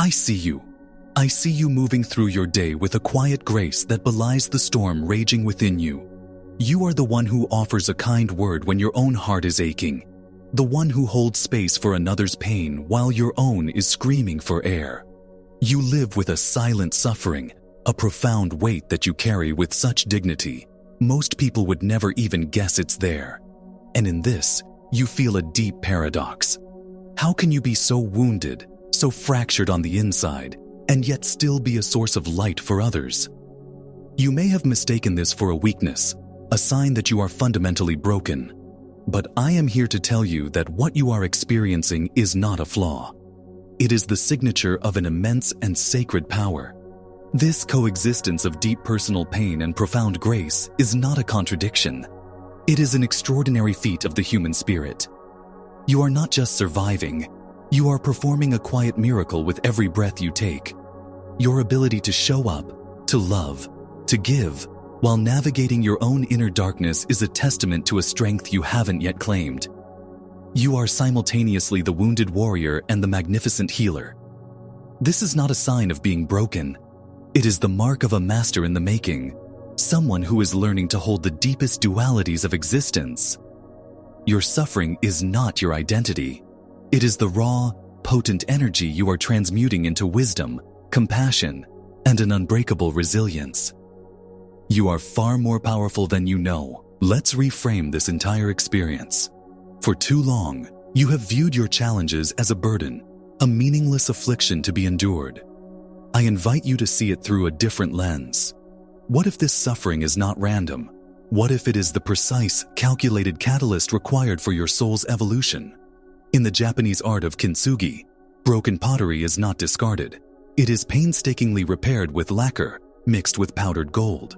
I see you. I see you moving through your day with a quiet grace that belies the storm raging within you. You are the one who offers a kind word when your own heart is aching, the one who holds space for another's pain while your own is screaming for air. You live with a silent suffering, a profound weight that you carry with such dignity. Most people would never even guess it's there. And in this, you feel a deep paradox. How can you be so wounded, so fractured on the inside, and yet still be a source of light for others? You may have mistaken this for a weakness, a sign that you are fundamentally broken. But I am here to tell you that what you are experiencing is not a flaw. It is the signature of an immense and sacred power. This coexistence of deep personal pain and profound grace is not a contradiction. It is an extraordinary feat of the human spirit. You are not just surviving, you are performing a quiet miracle with every breath you take. Your ability to show up, to love, to give, while navigating your own inner darkness is a testament to a strength you haven't yet claimed. You are simultaneously the wounded warrior and the magnificent healer. This is not a sign of being broken. It is the mark of a master in the making, someone who is learning to hold the deepest dualities of existence. Your suffering is not your identity. It is the raw, potent energy you are transmuting into wisdom, compassion, and an unbreakable resilience. You are far more powerful than you know. Let's reframe this entire experience. For too long, you have viewed your challenges as a burden, a meaningless affliction to be endured. I invite you to see it through a different lens. What if this suffering is not random? What if it is the precise, calculated catalyst required for your soul's evolution? In the Japanese art of kintsugi, broken pottery is not discarded. It is painstakingly repaired with lacquer, mixed with powdered gold.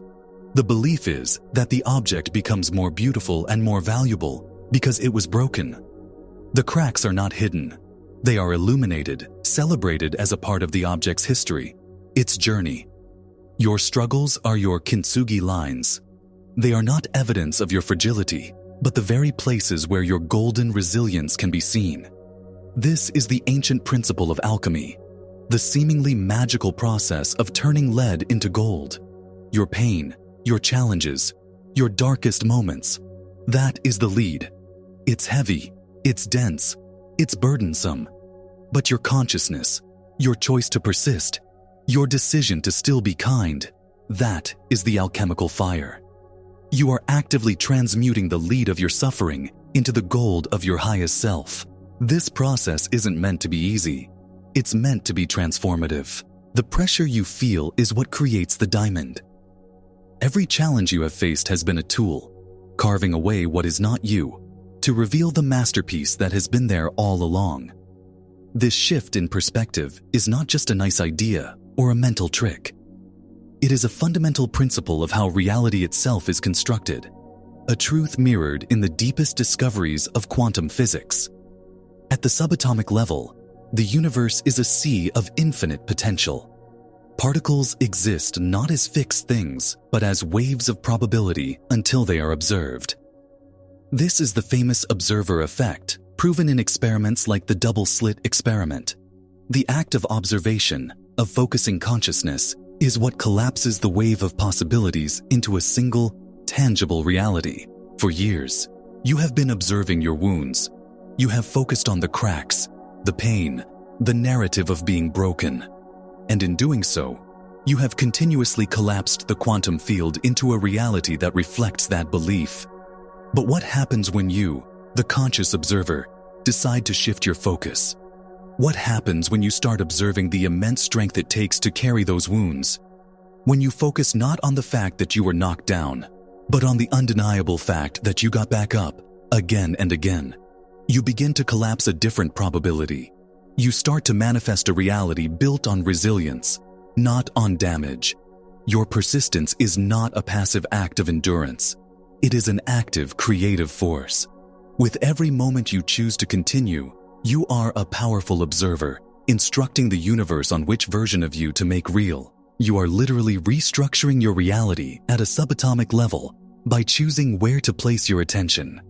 The belief is that the object becomes more beautiful and more valuable because it was broken. The cracks are not hidden. They are illuminated, celebrated as a part of the object's history, its journey. Your struggles are your kintsugi lines. They are not evidence of your fragility, but the very places where your golden resilience can be seen. This is the ancient principle of alchemy, the seemingly magical process of turning lead into gold. Your pain, your challenges, your darkest moments, that is the lead. It's heavy, it's dense, it's burdensome. But your consciousness, your choice to persist, your decision to still be kind, that is the alchemical fire. You are actively transmuting the lead of your suffering into the gold of your highest self. This process isn't meant to be easy. It's meant to be transformative. The pressure you feel is what creates the diamond. Every challenge you have faced has been a tool, carving away what is not you, to reveal the masterpiece that has been there all along. This shift in perspective is not just a nice idea or a mental trick. It is a fundamental principle of how reality itself is constructed, a truth mirrored in the deepest discoveries of quantum physics. At the subatomic level, the universe is a sea of infinite potential. Particles exist not as fixed things, but as waves of probability until they are observed. This is the famous observer effect, proven in experiments like the double-slit experiment. The act of observation, of focusing consciousness, is what collapses the wave of possibilities into a single, tangible reality. For years, you have been observing your wounds. You have focused on the cracks, the pain, the narrative of being broken. And in doing so, you have continuously collapsed the quantum field into a reality that reflects that belief. But what happens when you, the conscious observer, decide to shift your focus? What happens when you start observing the immense strength it takes to carry those wounds? When you focus not on the fact that you were knocked down, but on the undeniable fact that you got back up again and again, you begin to collapse a different probability. You start to manifest a reality built on resilience, not on damage. Your persistence is not a passive act of endurance. It is an active, creative force. With every moment you choose to continue, you are a powerful observer, instructing the universe on which version of you to make real. You are literally restructuring your reality at a subatomic level by choosing where to place your attention.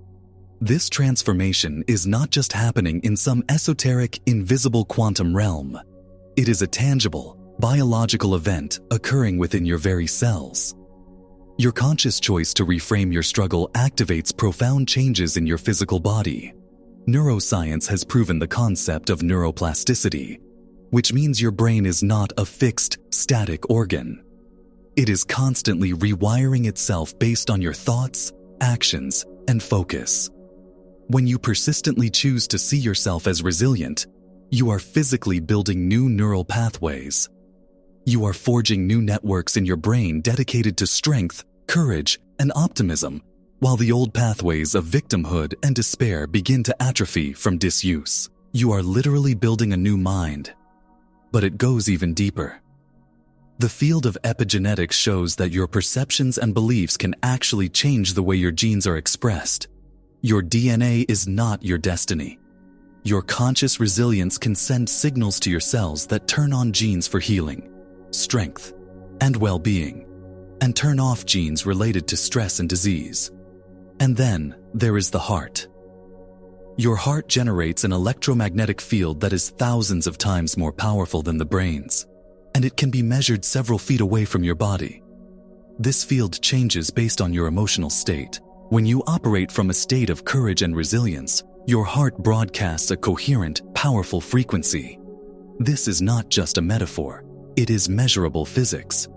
This transformation is not just happening in some esoteric, invisible quantum realm. It is a tangible, biological event occurring within your very cells. Your conscious choice to reframe your struggle activates profound changes in your physical body. Neuroscience has proven the concept of neuroplasticity, which means your brain is not a fixed, static organ. It is constantly rewiring itself based on your thoughts, actions, and focus. When you persistently choose to see yourself as resilient, you are physically building new neural pathways. You are forging new networks in your brain dedicated to strength, courage, and optimism, while the old pathways of victimhood and despair begin to atrophy from disuse. You are literally building a new mind. But it goes even deeper. The field of epigenetics shows that your perceptions and beliefs can actually change the way your genes are expressed. Your DNA is not your destiny. Your conscious resilience can send signals to your cells that turn on genes for healing, strength, and well-being, and turn off genes related to stress and disease. And then there is the heart. Your heart generates an electromagnetic field that is thousands of times more powerful than the brain's, and it can be measured several feet away from your body. This field changes based on your emotional state. When you operate from a state of courage and resilience, your heart broadcasts a coherent, powerful frequency. This is not just a metaphor, it is measurable physics.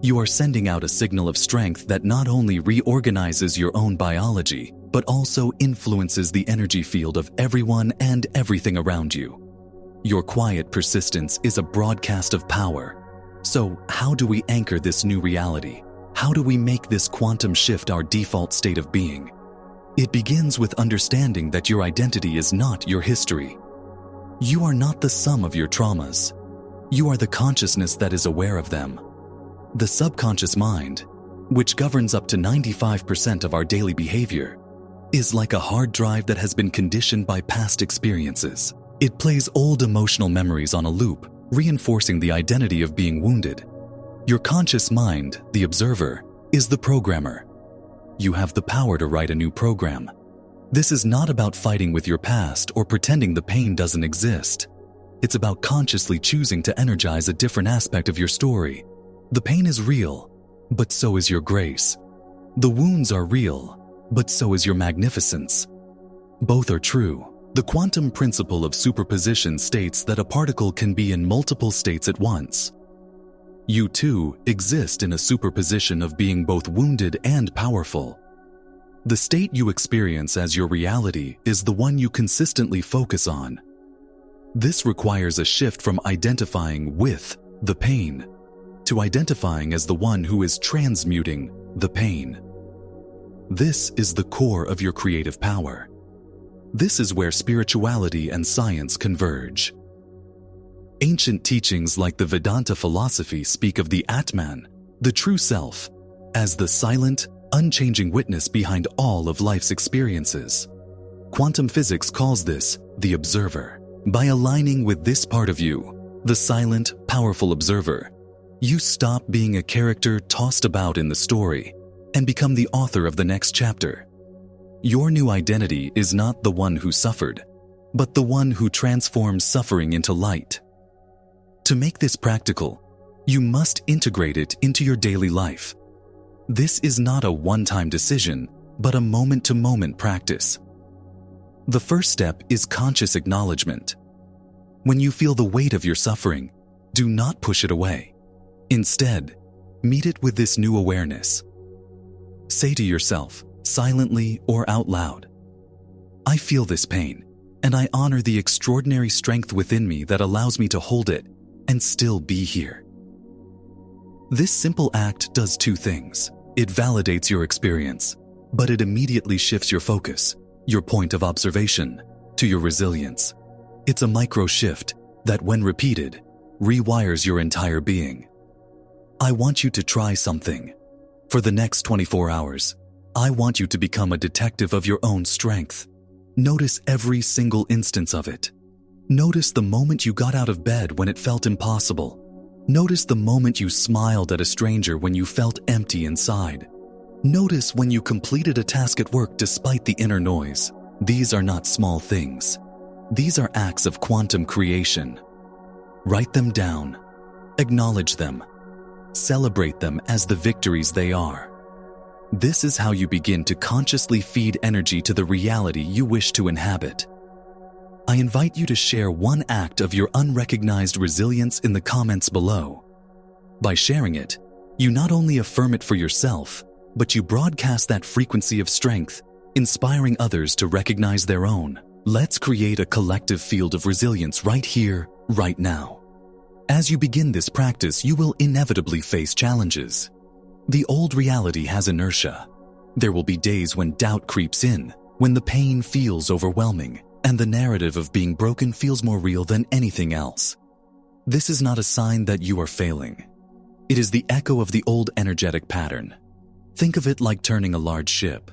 You are sending out a signal of strength that not only reorganizes your own biology, but also influences the energy field of everyone and everything around you. Your quiet persistence is a broadcast of power. So, how do we anchor this new reality? How do we make this quantum shift our default state of being? It begins with understanding that your identity is not your history. You are not the sum of your traumas. You are the consciousness that is aware of them. The subconscious mind, which governs up to 95% of our daily behavior, is like a hard drive that has been conditioned by past experiences. It plays old emotional memories on a loop, reinforcing the identity of being wounded. Your conscious mind, the observer, is the programmer. You have the power to write a new program. This is not about fighting with your past or pretending the pain doesn't exist. It's about consciously choosing to energize a different aspect of your story. The pain is real, but so is your grace. The wounds are real, but so is your magnificence. Both are true. The quantum principle of superposition states that a particle can be in multiple states at once. You too exist in a superposition of being both wounded and powerful. The state you experience as your reality is the one you consistently focus on. This requires a shift from identifying with the pain to identifying as the one who is transmuting the pain. This is the core of your creative power. This is where spirituality and science converge. Ancient teachings like the Vedanta philosophy speak of the Atman, the true self, as the silent, unchanging witness behind all of life's experiences. Quantum physics calls this the observer. By aligning with this part of you, the silent, powerful observer, you stop being a character tossed about in the story and become the author of the next chapter. Your new identity is not the one who suffered, but the one who transforms suffering into light. To make this practical, you must integrate it into your daily life. This is not a one-time decision, but a moment-to-moment practice. The first step is conscious acknowledgement. When you feel the weight of your suffering, do not push it away. Instead, meet it with this new awareness. Say to yourself, silently or out loud, I feel this pain, and I honor the extraordinary strength within me that allows me to hold it and still be here. This simple act does two things. It validates your experience, but it immediately shifts your focus, your point of observation, to your resilience. It's a micro shift that, when repeated, rewires your entire being. I want you to try something. For the next 24 hours, I want you to become a detective of your own strength. Notice every single instance of it. Notice the moment you got out of bed when it felt impossible. Notice the moment you smiled at a stranger when you felt empty inside. Notice when you completed a task at work despite the inner noise. These are not small things. These are acts of quantum creation. Write them down. Acknowledge them. Celebrate them as the victories they are. This is how you begin to consciously feed energy to the reality you wish to inhabit. I invite you to share one act of your unrecognized resilience in the comments below. By sharing it, you not only affirm it for yourself, but you broadcast that frequency of strength, inspiring others to recognize their own. Let's create a collective field of resilience right here, right now. As you begin this practice, you will inevitably face challenges. The old reality has inertia. There will be days when doubt creeps in, when the pain feels overwhelming, and the narrative of being broken feels more real than anything else. This is not a sign that you are failing. It is the echo of the old energetic pattern. Think of it like turning a large ship.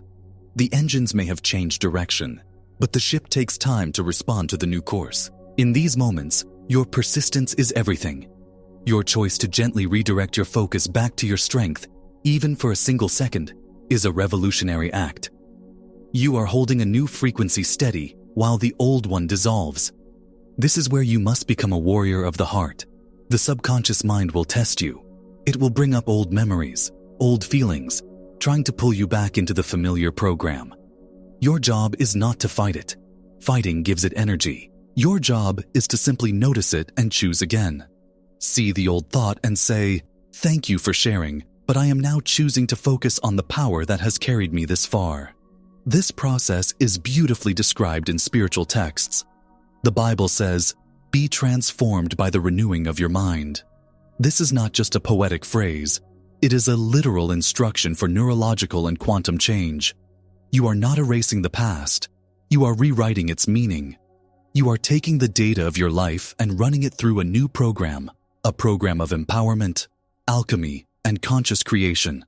The engines may have changed direction, but the ship takes time to respond to the new course. In these moments, your persistence is everything. Your choice to gently redirect your focus back to your strength, even for a single second, is a revolutionary act. You are holding a new frequency steady while the old one dissolves. This is where you must become a warrior of the heart. The subconscious mind will test you. It will bring up old memories, old feelings, trying to pull you back into the familiar program. Your job is not to fight it. Fighting gives it energy. Your job is to simply notice it and choose again. See the old thought and say, "Thank you for sharing, but I am now choosing to focus on the power that has carried me this far." This process is beautifully described in spiritual texts. The Bible says, "Be transformed by the renewing of your mind." This is not just a poetic phrase. It is a literal instruction for neurological and quantum change. You are not erasing the past. You are rewriting its meaning. You are taking the data of your life and running it through a new program, a program of empowerment, alchemy, and conscious creation.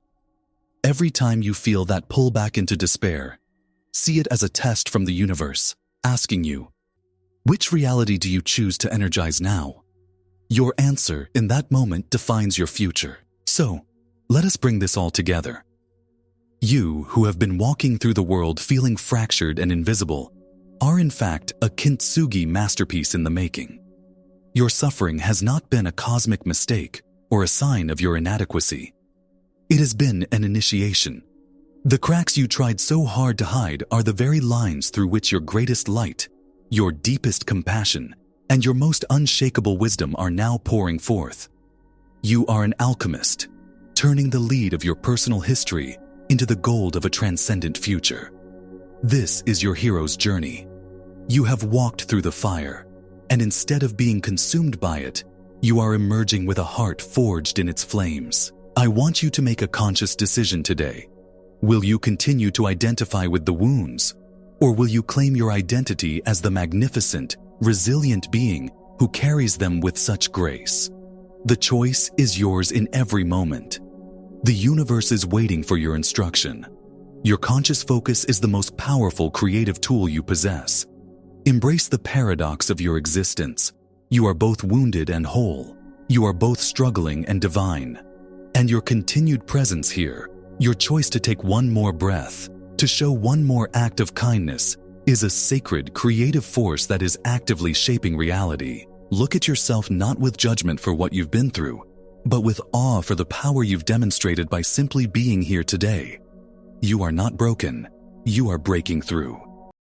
Every time you feel that pull back into despair, see it as a test from the universe, asking you, which reality do you choose to energize now? Your answer in that moment defines your future. So, let us bring this all together. You, who have been walking through the world feeling fractured and invisible, are in fact a kintsugi masterpiece in the making. Your suffering has not been a cosmic mistake or a sign of your inadequacy. It has been an initiation. The cracks you tried so hard to hide are the very lines through which your greatest light, your deepest compassion, and your most unshakable wisdom are now pouring forth. You are an alchemist, turning the lead of your personal history into the gold of a transcendent future. This is your hero's journey. You have walked through the fire, and instead of being consumed by it, you are emerging with a heart forged in its flames. I want you to make a conscious decision today. Will you continue to identify with the wounds, or will you claim your identity as the magnificent, resilient being who carries them with such grace? The choice is yours in every moment. The universe is waiting for your instruction. Your conscious focus is the most powerful creative tool you possess. Embrace the paradox of your existence. You are both wounded and whole. You are both struggling and divine. And your continued presence here, your choice to take one more breath, to show one more act of kindness, is a sacred, creative force that is actively shaping reality. Look at yourself not with judgment for what you've been through, but with awe for the power you've demonstrated by simply being here today. You are not broken. You are breaking through.